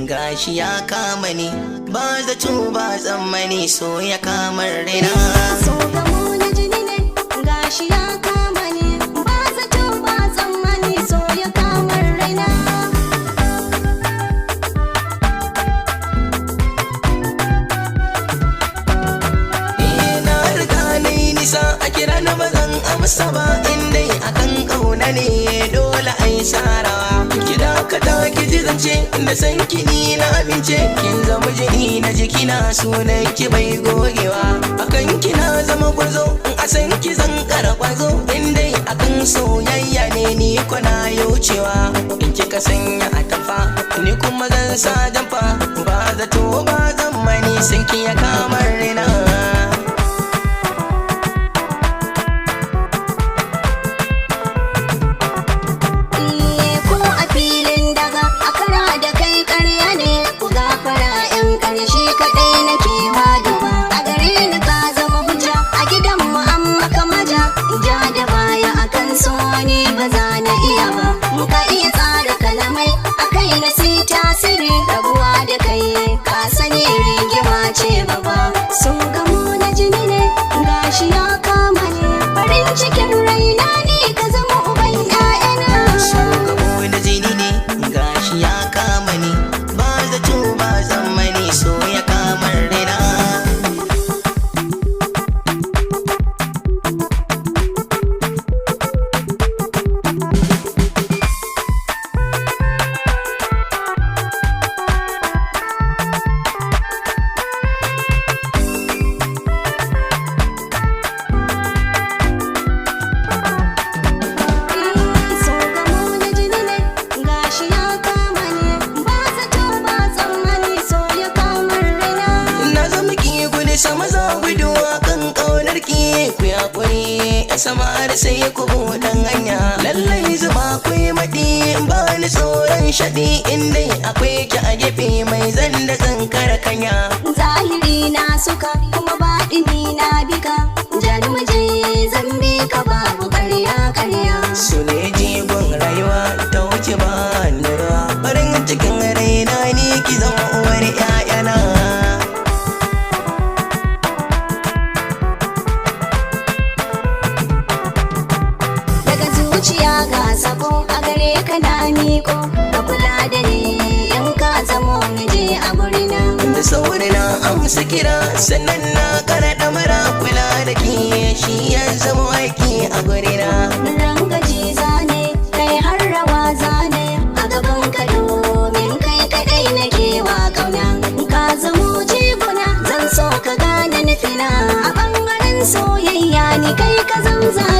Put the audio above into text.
Gashi ya kama ni ba zato ba tsammani so ya kamar raina. So gamo na jini ne gashi ya kama ni ba zato ba tsammani so ya kamar raina. Na riga na yi nisa a kira na bazan amsa ba indai akan kauna ne dole ai sarawa. Gida ka ki ji zance da san kini na amince kin zama jini na jikina sunan ki bai gogewa akan kina zama gwazo in a san ki zan kara kwazo indai akan soyayya ne ni kwana yaucewa in kika sanya atafa ni kuma zan sa jamfa ba zato ba zammani san ki ya kamar rina. Samar sai ku buɗan hanya lallai zuba kuyi maɗi ba ni tsoron shaɗi inda akwai ki a gefe mai zan da zan kara kanya. Zahiri na suka kuma baɗini na bika jarumje zan bi ka babu ƙarya. Su ne jigon rayuwa ta wuce ba nura farin cikin raina ni ki zama uwar 'ya'yana. Ga sako a gare ka na miko ka kula da ni in ka zamo miji a gurina. Da sauri na amsa kira sannan na kara damara kula da ki shi ya zama aiki a gurina. Rangaji zane kai har rawa zane a gaban ka domin kai kadai nake wa kauna. Ka zamo jiguna zan so ka gane nufina a bangaren soyayya ni kai ka zamza.